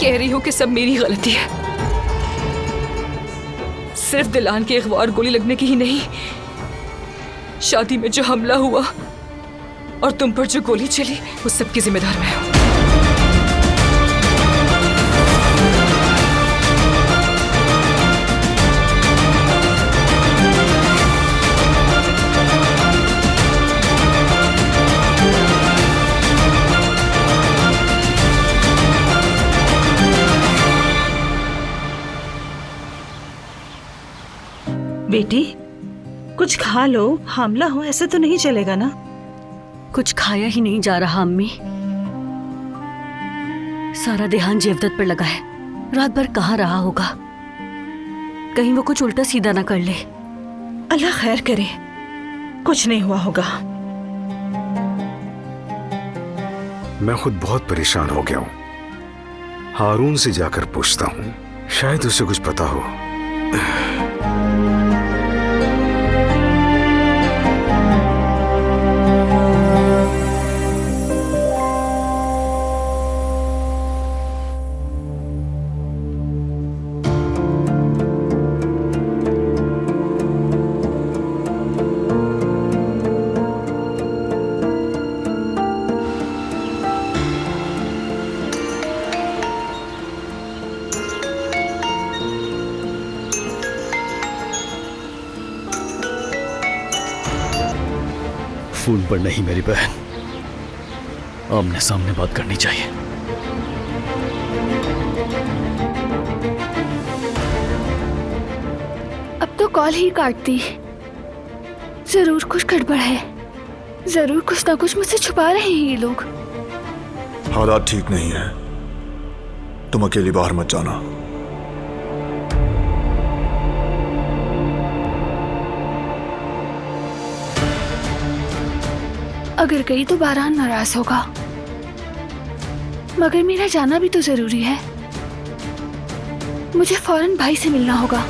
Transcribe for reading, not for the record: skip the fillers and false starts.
कह रही हूं कि सब मेरी गलती है। सिर्फ दिलान के अगवा और गोली लगने की ही नहीं, शादी में जो हमला हुआ और तुम पर जो गोली चली, उस सब की जिम्मेदार मैं हूं। बेटी, कुछ खा लो, हमला हो ऐसे तो नहीं चलेगा ना। कुछ खाया ही नहीं जा रहा अम्मी। सारा ध्यान जेवदत्त पर लगा है। रात भर कहाँ रहा होगा, कहीं वो कुछ उल्टा सीधा ना कर ले। अल्लाह खैर करे, कुछ नहीं हुआ होगा। मैं खुद बहुत परेशान हो गया हूं। हारून से जाकर पूछता हूं, शायद उसे कुछ पता हो। फोन पर नहीं मेरी बहन, आमने सामने बात करनी चाहिए। अब तो कॉल ही काटती। जरूर कुछ गड़बड़ है, जरूर कुछ ना कुछ मुझसे छुपा रहे हैं ये लोग। हालात ठीक नहीं है, तुम अकेली बाहर मत जाना। अगर गई तो बारान नाराज होगा, मगर मेरा जाना भी तो जरूरी है। मुझे फौरन भाई से मिलना होगा।